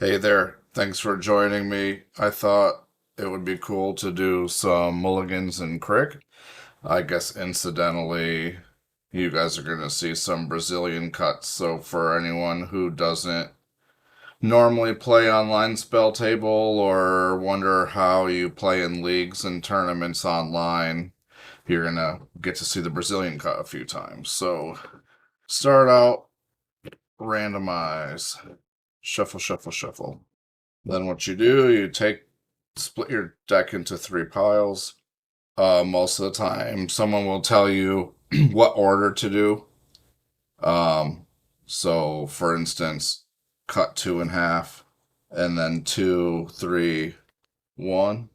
Hey there, thanks for joining me. I thought it would be cool to do some Mulligans and Krrik. I guess incidentally, you guys are going to see some Brazilian cuts. So for anyone who doesn't normally play online spell table or wonder how you play in leagues and tournaments online, you're going to get to see the Brazilian cut a few times. So start out, randomize, shuffle, shuffle, shuffle. Then what you do, split your deck into three piles. Most of the time, someone will tell you what order to do. So for instance, cut two in half, and then two, three, one,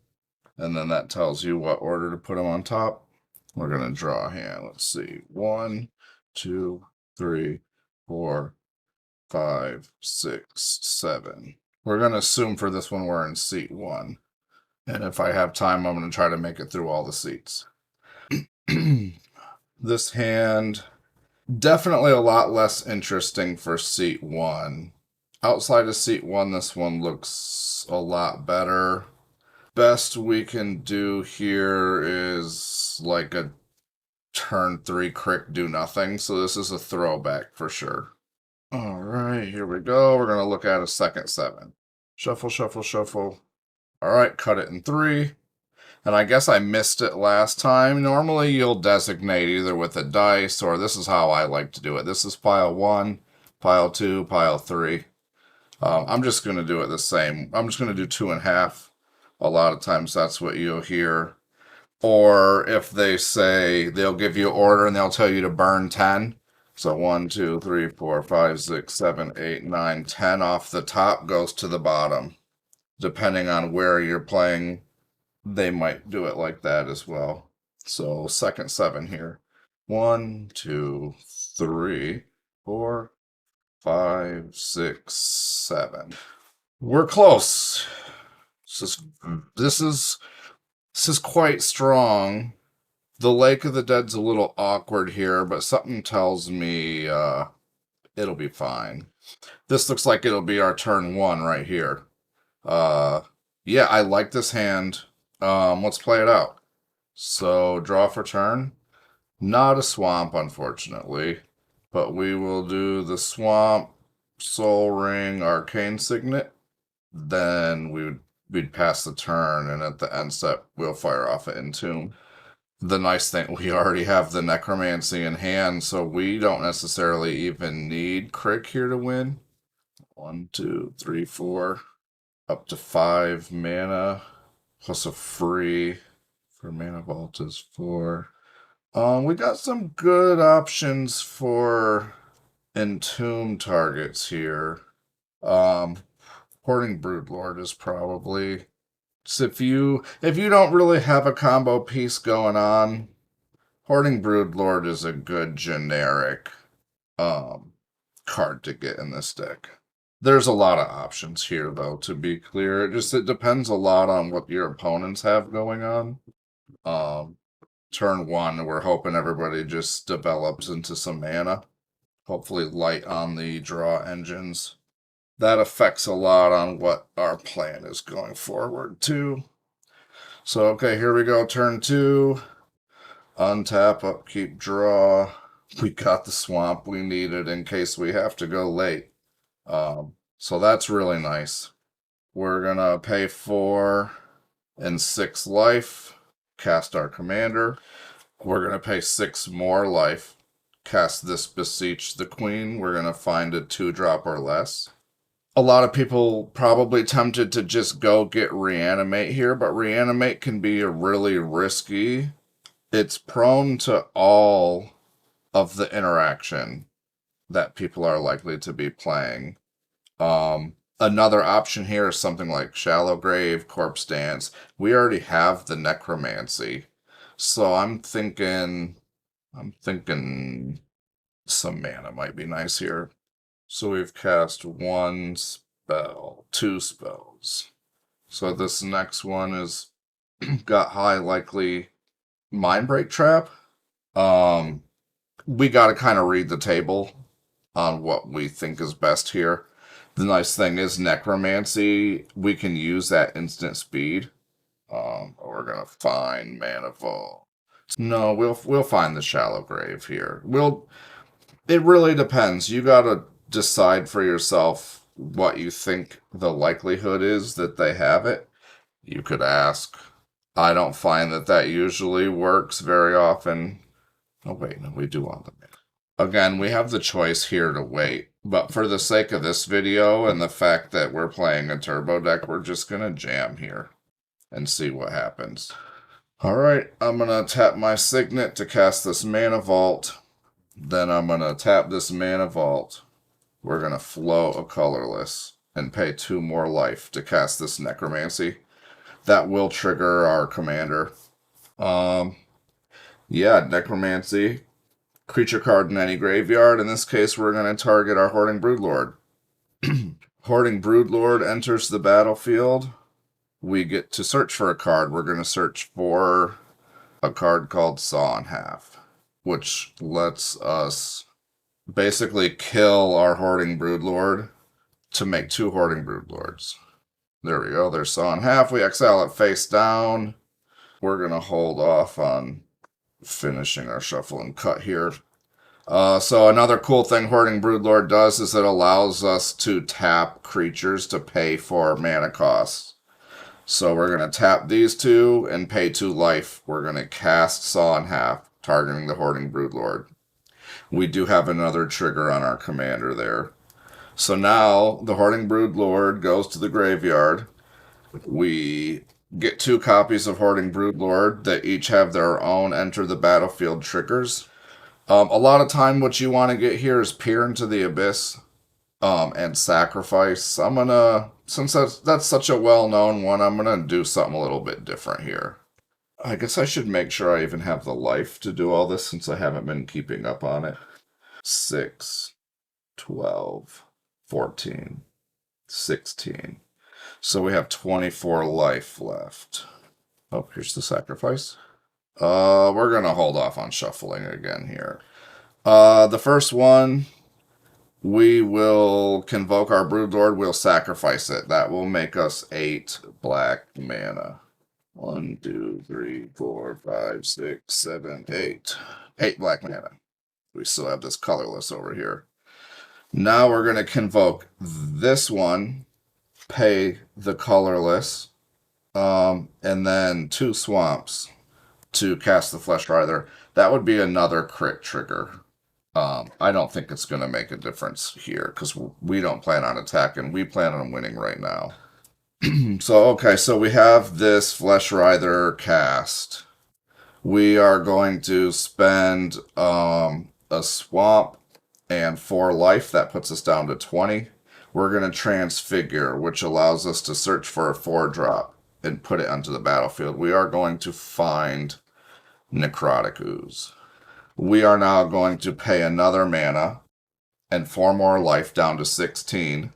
and then that tells you what order to put them on top. We're gonna draw a hand. Let's see, 1, 2, 3, 4, 5, 6, 7. We're going to assume for this one we're in seat 1. And if I have time, I'm going to try to make it through all the seats. This hand, definitely a lot less interesting for seat 1. Outside of seat 1, this one looks a lot better. Best we can do here is like a turn 3 Krrik do nothing. So this is a throwback for sure. All right, here we go. We're going to look at a second 7. Shuffle, shuffle, shuffle. All right, cut it in 3. And I guess I missed it last time. Normally you'll designate either with a dice or this is how I like to do it. This is pile 1, pile 2, pile 3. I'm just going to do it the same. I'm just going to do 2 and half. A lot of times that's what you'll hear. Or if they say they'll give you order and they'll tell you to burn 10. So 1, 2, 3, 4, 5, 6, 7, 8, 9, 10 off the top goes to the bottom. Depending on where you're playing, they might do it like that as well. So second 7 here. 1, 2, 3, 4, 5, 6, 7. We're close. This is quite strong. The Lake of the Dead's a little awkward here, but something tells me it'll be fine. This looks like it'll be our turn 1 right here. Yeah, I like this hand. Let's play it out. So, draw for turn. Not a swamp, unfortunately. But we will do the swamp, Soul Ring, Arcane Signet. Then we'd pass the turn, and at the end step, we'll fire off an Entomb. The nice thing, we already have the Necromancy in hand, so we don't necessarily even need Krrik here to win. 1, 2, 3, 4, up to 5 mana, plus a free for Mana Vault is 4. We got some good options for Entomb targets here. Hoarding Broodlord is probably... So if you don't really have a combo piece going on, Hoarding Broodlord is a good generic card to get in this deck. There's a lot of options here, though, to be clear. It depends a lot on what your opponents have going on. Turn 1, we're hoping everybody just develops into some mana. Hopefully light on the draw engines. That affects a lot on what our plan is going forward, too. So, okay, here we go. Turn 2. Untap, upkeep, draw. We got the swamp we needed in case we have to go late. So that's really nice. We're going to pay 4 and 6 life. Cast our commander. We're going to pay 6 more life. Cast this Beseech the Queen. We're going to find a 2-drop or less. A lot of people probably tempted to just go get Reanimate here, but Reanimate can be really risky. It's prone to all of the interaction that people are likely to be playing. Another option here is something like Shallow Grave, Corpse Dance. We already have the Necromancy. So I'm thinking some mana might be nice here. So we've cast 1 spell, 2 spells. So this next one is got high likely Mindbreak Trap. We got to kind of read the table on what we think is best here. The nice thing is necromancy, we can use that instant speed. We're gonna find Manifold. No, we'll find the shallow grave here. It really depends. You gotta decide for yourself what you think the likelihood is that they have it. You could ask. I don't find that usually works very often. Oh wait, no, we do want them. Again, we have the choice here to wait, but for the sake of this video and the fact that we're playing a turbo deck, we're just gonna jam here and see what happens. Alright, I'm gonna tap my Signet to cast this Mana Vault. Then I'm gonna tap this Mana Vault. We're gonna flow a colorless and pay 2 more life to cast this Necromancy. That will trigger our commander. Yeah, Necromancy. Creature card in any graveyard. In this case, we're going to target our Hoarding Broodlord. Hoarding Broodlord enters the battlefield. We get to search for a card. We're going to search for a card called Saw in Half, which lets us basically kill our Hoarding Broodlord to make 2 Hoarding Broodlords. There we go. There's Saw in Half. We exile it face down. We're going to hold off on finishing our shuffle and cut here. So another cool thing Hoarding Broodlord does is it allows us to tap creatures to pay for mana costs. So we're going to tap these 2 and pay 2 life. We're going to cast Saw in Half, targeting the Hoarding Broodlord. We do have another trigger on our commander there. So now the Hoarding Broodlord goes to the graveyard. We get 2 copies of Hoarding Broodlord that each have their own enter the battlefield triggers. A lot of time what you want to get here is Peer into the Abyss and Sacrifice. I'm going to, since that's such a well-known one, I'm going to do something a little bit different here. I guess I should make sure I even have the life to do all this since I haven't been keeping up on it. 6, 12, 14, 16. So we have 24 life left. Oh, here's the sacrifice. We're going to hold off on shuffling again here. The first one, we will convoke our Broodlord. We'll sacrifice it. That will make us 8 black mana. 1, 2, 3, 4, 5, 6, 7, 8. 8 black mana. We still have this colorless over here. Now we're going to convoke this one. Pay the colorless, and then 2 swamps to cast the Flesh Writher. That would be another crit trigger. I don't think it's going to make a difference here because we don't plan on attacking. We plan on winning right now. So we have this Flesh Writher cast. We are going to spend a swamp and 4 life. That puts us down to 20. We're going to Transfigure, which allows us to search for a 4-drop and put it onto the battlefield. We are going to find Necrotic Ooze. We are now going to pay another mana and 4 more life down to 16.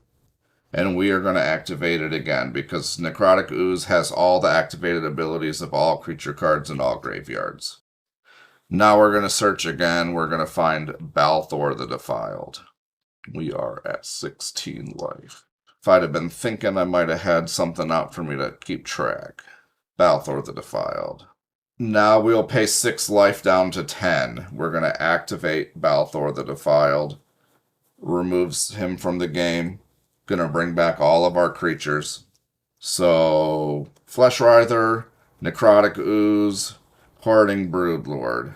And we are going to activate it again because Necrotic Ooze has all the activated abilities of all creature cards in all graveyards. Now we're going to search again. We're going to find Balthor the Defiled. We are at 16 life. If I'd have been thinking, I might have had something out for me to keep track. Balthor the Defiled. Now we'll pay 6 life down to 10. We're going to activate Balthor the Defiled. Removes him from the game. Going to bring back all of our creatures. So, Flesh Writher, Necrotic Ooze, Hoarding Broodlord.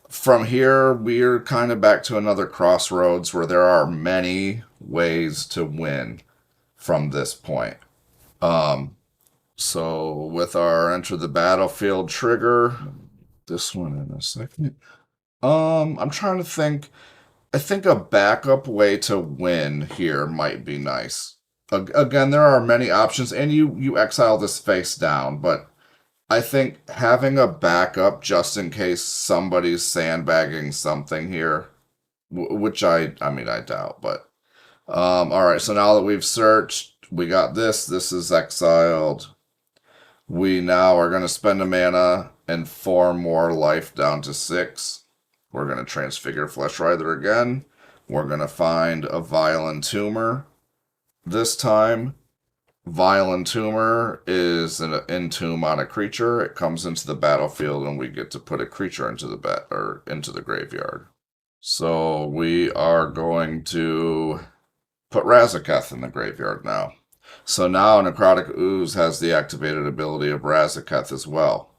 From here, we're kind of back to another crossroads where there are many ways to win from this point. So with our enter the battlefield trigger, this one in a second. I'm trying to think. I think a backup way to win here might be nice. Again, there are many options, and you exile this face down, but I think having a backup just in case somebody's sandbagging something here, which I doubt, but all right, so now that we've searched, we got this. This is exiled. We now are going to spend a mana and 4 more life down to 6. We're going to Transfigure Flesh Writher again. We're going to find a Violent Tumor. This time, Violent Tumor is an entomb on a creature. It comes into the battlefield, and we get to put a creature into the graveyard. So we are going to put Razaketh in the graveyard now. So now Necrotic Ooze has the activated ability of Razaketh as well.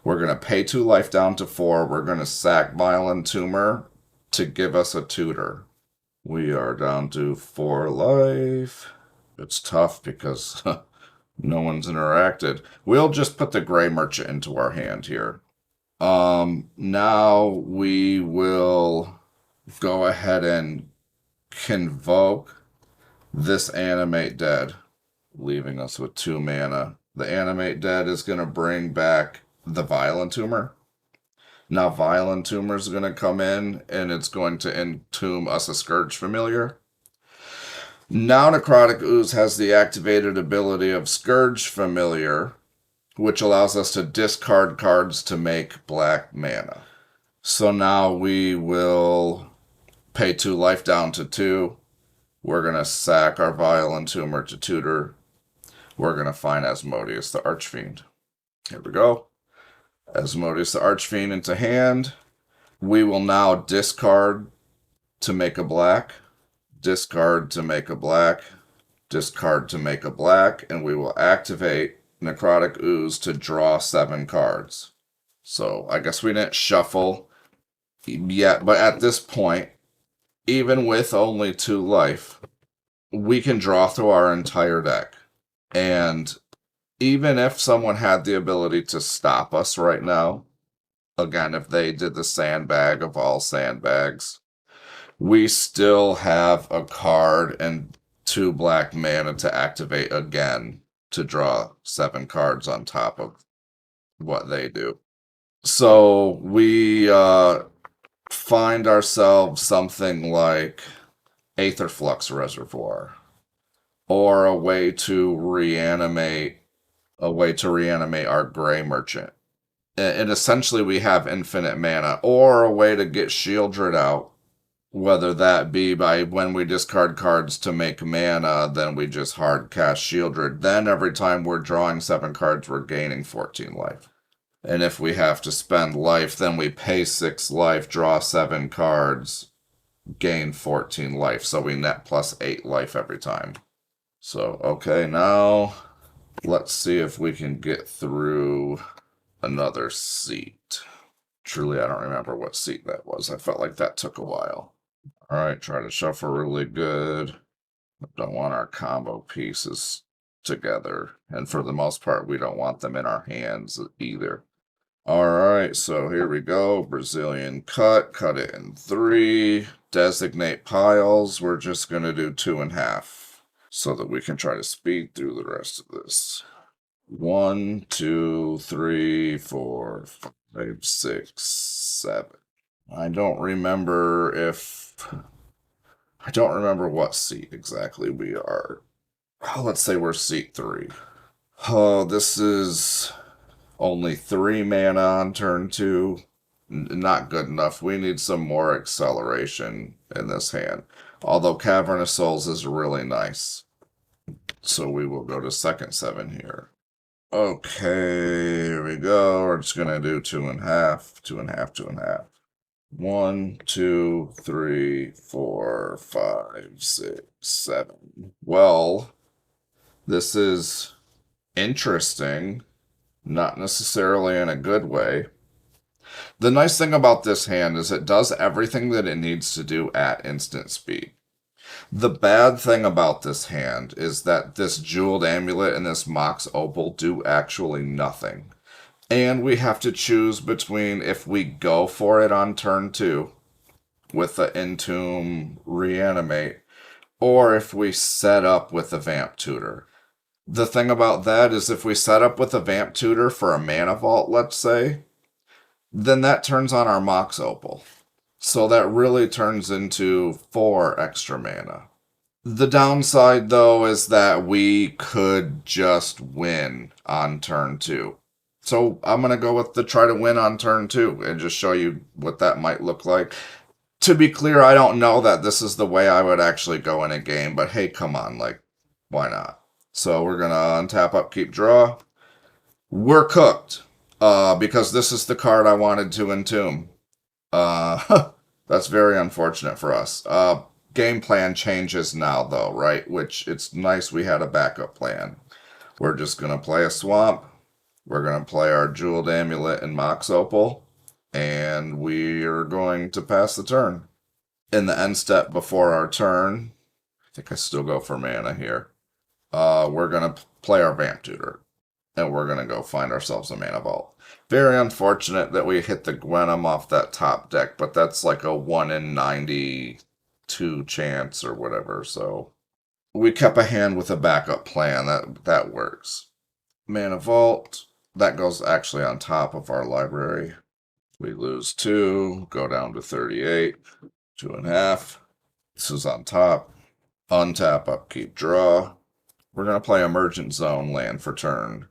We're going to pay 2 life down to 4. We're going to sack Violent Tumor to give us a tutor. We are down to 4 life. It's tough because no one's interacted. We'll just put the Gray Merchant into our hand here. Now we will go ahead and convoke this Animate Dead, leaving us with 2 mana. The Animate Dead is going to bring back the Violent Tumor. Now Violent Tumor is going to come in, and it's going to entomb us a Scourge Familiar. Now Necrotic Ooze has the activated ability of Scourge Familiar, which allows us to discard cards to make black mana. So now we will pay 2 life down to 2. We're going to sack our Violent Tumor to tutor. We're going to find Asmodeus the Archfiend. Here we go. Asmodeus the Archfiend into hand. We will now discard to make a black. Discard to make a black. Discard to make a black. And we will activate Necrotic Ooze to draw 7 cards. So I guess we didn't shuffle yet, but at this point, even with only 2 life, we can draw through our entire deck. And even if someone had the ability to stop us right now, again, if they did the sandbag of all sandbags, we still have a card and 2 black mana to activate again to draw 7 cards on top of what they do. So we find ourselves something like Aetherflux Reservoir, or a way to reanimate our Gray Merchant. And essentially we have infinite mana, or a way to get Shieldred out, whether that be by when we discard cards to make mana, then we just hard cast Shieldred. Then every time we're drawing 7 cards, we're gaining 14 life. And if we have to spend life, then we pay 6 life, draw 7 cards, gain 14 life. So we net plus 8 life every time. So, okay, now let's see if we can get through another seat. Truly, I don't remember what seat that was. I felt like that took a while. All right, try to shuffle really good. Don't want our combo pieces together. And for the most part, we don't want them in our hands either. All right, so here we go. Brazilian cut it in 3. Designate piles. We're just going to do 2.5 so that we can try to speed through the rest of this. 1, 2, 3, 4, 5, 6, 7. I don't remember what seat exactly we are. Oh, let's say we're seat 3. Oh, this is only 3 mana on turn 2. Not good enough. We need some more acceleration in this hand. Although Cavernous Souls is really nice. So we will go to second 7 here. Okay, here we go. We're just going to do 2.5, 2.5, 2.5. 1, 2, 3, 4, 5, 6, 7. Well, this is interesting. Not necessarily in a good way. The nice thing about this hand is it does everything that it needs to do at instant speed. The bad thing about this hand is that this Jeweled Amulet and this Mox Opal do actually nothing. And we have to choose between if we go for it on turn 2 with the Entomb Reanimate, or if we set up with the Vamp Tutor. The thing about that is if we set up with a Vamp Tutor for a Mana Vault, let's say, then that turns on our Mox Opal. So that really turns into 4 extra mana. The downside, though, is that we could just win on turn 2. So I'm going to go with the try to win on turn 2 and just show you what that might look like. To be clear, I don't know that this is the way I would actually go in a game, but hey, come on, like, Why not? So we're going to untap, upkeep, draw. We're cooked. Because this is the card I wanted to entomb. That's very unfortunate for us. Game plan changes now, though, right? Which it's nice we had a backup plan. We're just going to play a swamp. We're going to play our Jeweled Amulet and Mox Opal. And we are going to pass the turn. In the end step before our turn, I think I still go for mana here. We're going to play our Vamp Tutor. And we're going to go find ourselves a mana vault. Very unfortunate that we hit the Gwenum off that top deck, but that's like a 1 in 92 chance or whatever, so we kept a hand with a backup plan. That works. Mana vault, that goes actually on top of our library. We lose 2, go down to 38, 2.5. This is on top. Untap, upkeep, draw. We're going to play Emergent Zone land for turn.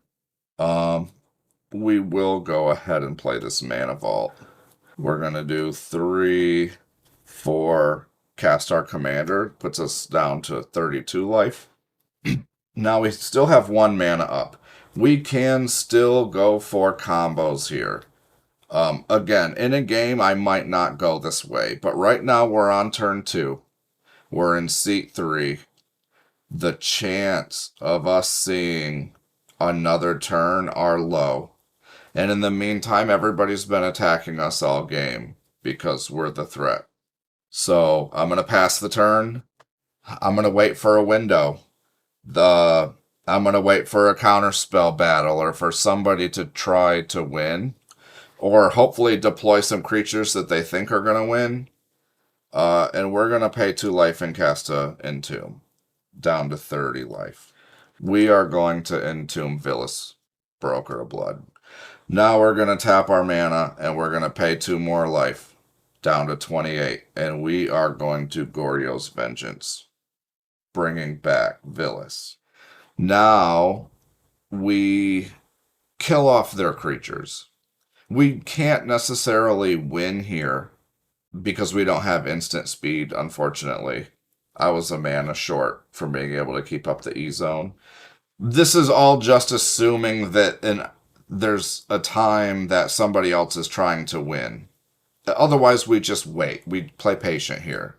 We will go ahead and play this Mana Vault. We're going to do 3, 4, cast our commander. Puts us down to 32 life. Now we still have 1 mana up. We can still go for combos here. Again, in a game, I might not go this way. But right now, we're on turn 2. We're in seat 3. The chance of us seeing another turn are low. And in the meantime, everybody's been attacking us all game because we're the threat. So I'm going to pass the turn. I'm going to wait for a window. I'm going to wait for a counterspell battle or for somebody to try to win. Or hopefully deploy some creatures that they think are going to win. And we're going to pay 2 life and cast a Entomb. Down to 30 life. We are going to Entomb Villas, Broker of Blood. Now we're going to tap our mana, and we're going to pay 2 more life, down to 28. And we are going to Goryo's Vengeance, bringing back Villas. Now we kill off their creatures. We can't necessarily win here, because we don't have instant speed, unfortunately. I was a mana short from being able to keep up the E-Zone. This is all just assuming that there's a time that somebody else is trying to win. Otherwise, we just wait. We play patient here.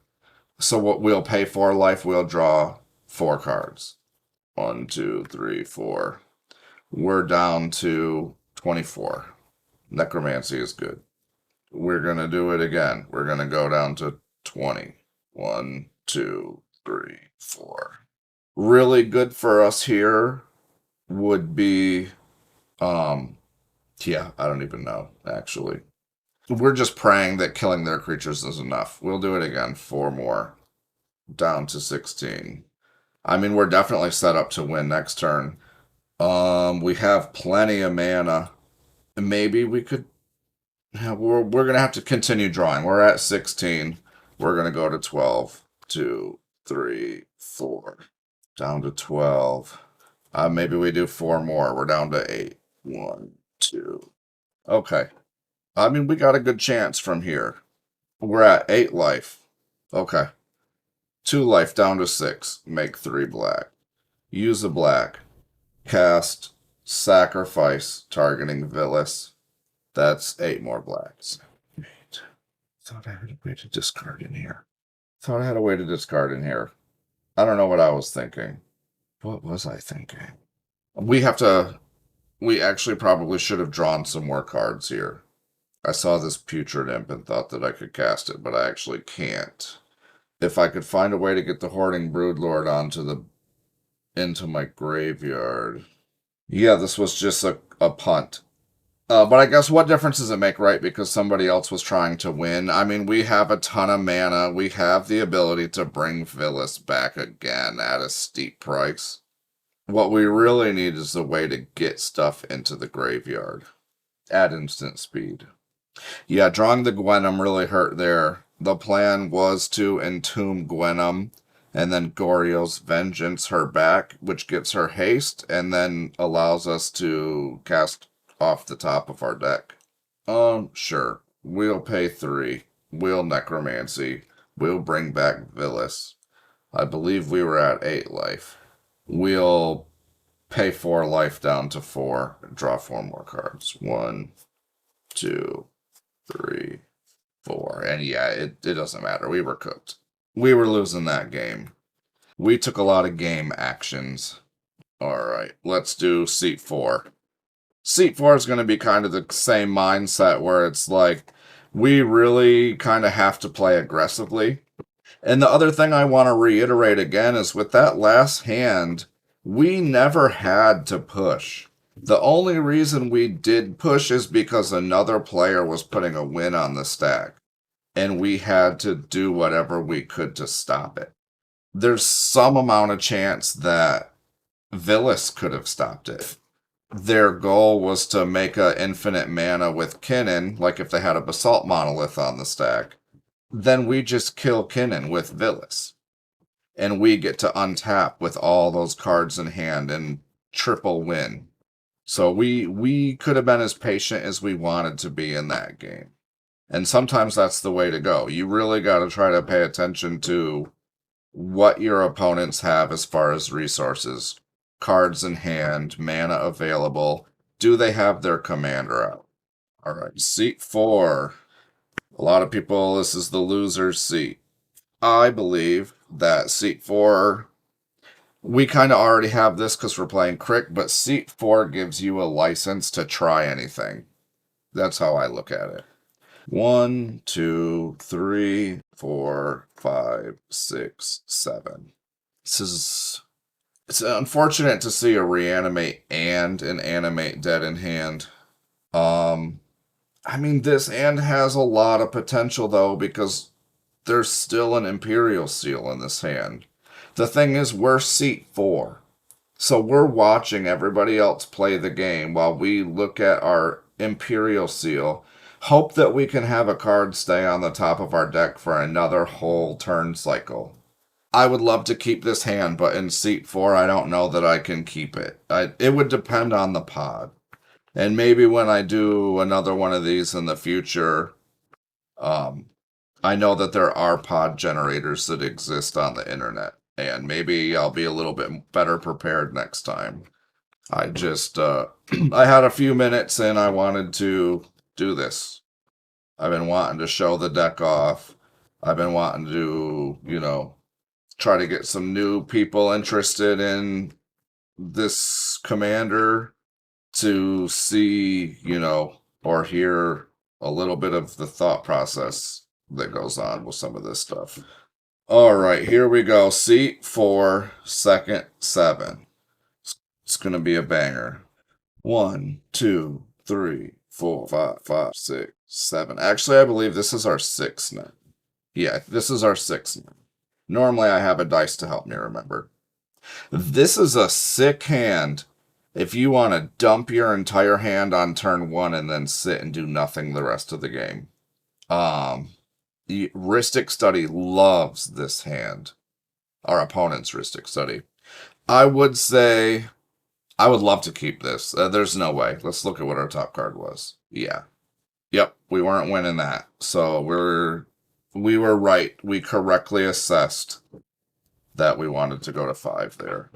So what we'll pay 4 life, we'll draw 4 cards. 1, 2, 3, 4. We're down to 24. Necromancy is good. We're going to do it again. We're going to go down to 20. 1, 2, 3, 4. Really good for us here would be, yeah, I don't even know, actually. We're just praying that killing their creatures is enough. We'll do it again. 4 more. Down to 16. I mean, we're definitely set up to win next turn. We have plenty of mana. Maybe we could... Yeah, we're going to have to continue drawing. We're at 16. We're going to go to 12. 2, 3, 4. Down to 12. Maybe we do 4 more. We're down to 8. 1, 2. Okay. I mean, we got a good chance from here. We're at 8 life. Okay. 2 life down to 6. Make 3 black. Use a black. Cast Sacrifice targeting Villas. That's 8 more blacks. 8. Thought I had a way to discard in here. I don't know what I was thinking. What was I thinking? We actually probably should have drawn some more cards here. I saw this Putrid Imp and thought that I could cast it, but I actually can't. If I could find a way to get the Hoarding Broodlord into my graveyard. Yeah, this was just a punt. But I guess what difference does it make, right? Because somebody else was trying to win. I mean, we have a ton of mana. We have the ability to bring Villas back again at a steep price. What we really need is a way to get stuff into the graveyard at instant speed. Yeah, drawing the Gwenum really hurt there. The plan was to entomb Gwenum and then Goryo's Vengeance her back, which gives her haste and then allows us to cast off the top of our deck. Sure. We'll pay 3. We'll Necromancy. We'll bring back Villas. I believe we were at 8 life. We'll pay 4 life down to 4, draw 4 more cards. 1, 2, 3, 4. And yeah, it doesn't matter. We were cooked. We were losing that game. We took a lot of game actions. Alright, let's do seat 4. Seat 4 is going to be kind of the same mindset where it's like, we really kind of have to play aggressively. And the other thing I want to reiterate again is with that last hand, we never had to push. The only reason we did push is because another player was putting a win on the stack. And we had to do whatever we could to stop it. There's some amount of chance that Villis could have stopped it. Their goal was to make a infinite mana with Kinnan, like if they had a Basalt Monolith on the stack. Then we just kill Kinnan with Villis. And we get to untap with all those cards in hand and triple win. So we could have been as patient as we wanted to be in that game. And sometimes that's the way to go. You really got to try to pay attention to what your opponents have as far as resources. Cards in hand, mana available. Do they have their commander out? Alright, seat 4. A lot of people, this is the loser's seat. I believe that seat 4, we kind of already have this because we're playing Krrik, but seat 4 gives you a license to try anything. That's how I look at it. 1, 2, 3, 4, 5, 6, 7. It's unfortunate to see a reanimate and an animate dead in hand. I mean, this and has a lot of potential, though, because there's still an Imperial Seal in this hand. The thing is, we're seat 4. So we're watching everybody else play the game while we look at our Imperial Seal. Hope that we can have a card stay on the top of our deck for another whole turn cycle. I would love to keep this hand, but in seat 4, I don't know that I can keep it. It would depend on the pod. And maybe when I do another one of these in the future, I know that there are pod generators that exist on the internet. And maybe I'll be a little bit better prepared next time. I just, I had a few minutes and I wanted to do this. I've been wanting to show the deck off. I've been wanting to, try to get some new people interested in this commander to see, or hear a little bit of the thought process that goes on with some of this stuff. All right, here we go. Seat 4, second 7. It's going to be a banger. 1, 2, 3, 4, 5, 5, 6, 7. Actually, I believe this is our 6th now. Yeah, this is our 6th now. Normally, I have a dice to help me remember. This is a sick hand if you want to dump your entire hand on turn 1 and then sit and do nothing the rest of the game. The Rhystic Study loves this hand. Our opponent's Rhystic Study. I would say I would love to keep this. There's no way. Let's look at what our top card was. Yeah. Yep, we weren't winning that. So we were right. We correctly assessed that we wanted to go to 5 there.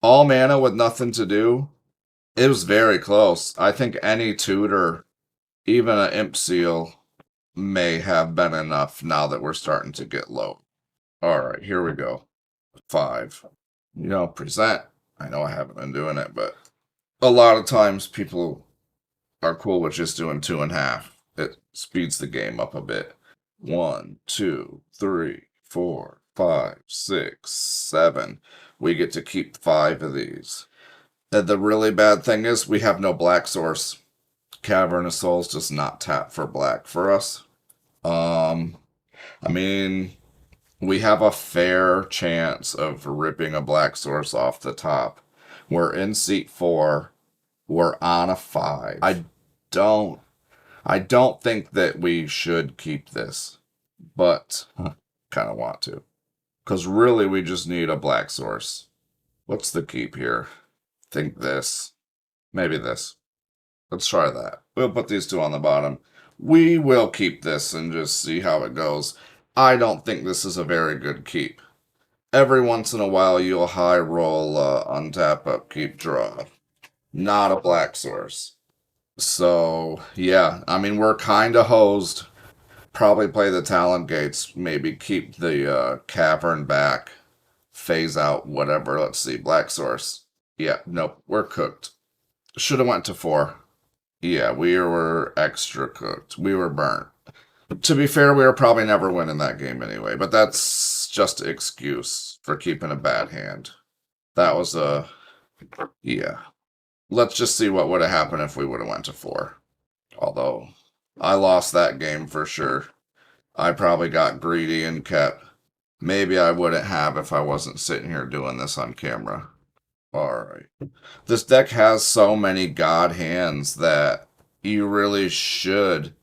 All mana with nothing to do. It was very close. I think any tutor, even an Imp Seal, may have been enough now that we're starting to get low. All right, here we go. 5. Present. I know I haven't been doing it, but a lot of times people are cool with just doing 2.5. It speeds the game up a bit. 1, 2, 3, 4, 5, 6, 7. We get to keep 5 of these. And the really bad thing is we have no black source. Cavern of Souls does not tap for black for us. We have a fair chance of ripping a black source off the top. We're in seat 4. We're on a 5. I don't think that we should keep this, but kind of want to. Because really we just need a black source. What's the keep here? Think this. Maybe this. Let's try that. We'll put these 2 on the bottom. We will keep this and just see how it goes. I don't think this is a very good keep. Every once in a while, you'll high roll, untap, upkeep, draw. Not a black source. So, yeah, I mean, we're kind of hosed. Probably play the Talon Gates, maybe keep the Cavern back, phase out whatever. Let's see, black source. Yeah, nope, we're cooked. Should have went to 4. Yeah, we were extra cooked. We were burnt. To be fair, we were probably never winning that game anyway, but that's just an excuse for keeping a bad hand. That was a... yeah. Let's just see what would have happened if we would have went to 4. Although, I lost that game for sure. I probably got greedy and kept. Maybe I wouldn't have if I wasn't sitting here doing this on camera. Alright. This deck has so many god hands that you really should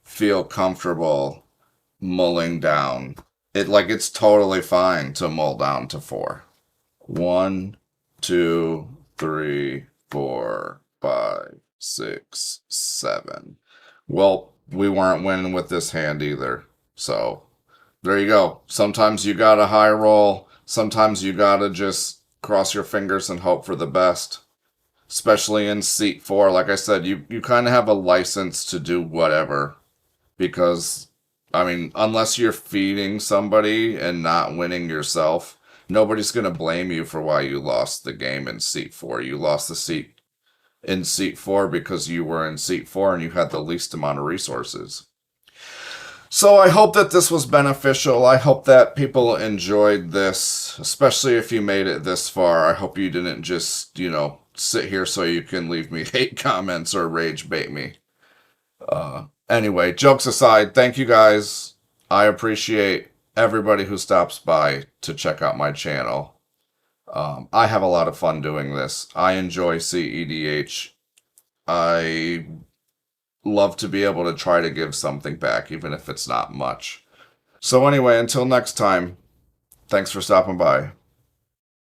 feel comfortable mulling down. It's totally fine to mull down to 4. 1, 2, 3, 4, 5, 6, 7. Well, we weren't winning with this hand either. So, there you go. Sometimes you gotta high roll. Sometimes you gotta just cross your fingers and hope for the best. Especially in seat 4. Like I said, you kind of have a license to do whatever. Because, I mean, unless you're feeding somebody and not winning yourself, nobody's going to blame you for why you lost the game in seat 4. You lost the seat in seat 4 because you were in seat 4 and you had the least amount of resources. So I hope that this was beneficial. I hope that people enjoyed this, especially if you made it this far. I hope you didn't just, sit here so you can leave me hate comments or rage bait me. Anyway, jokes aside, thank you guys. I appreciate everybody who stops by to check out my channel. I have a lot of fun doing this. I enjoy cEDH. I love to be able to try to give something back, even if it's not much. So anyway, until next time, thanks for stopping by.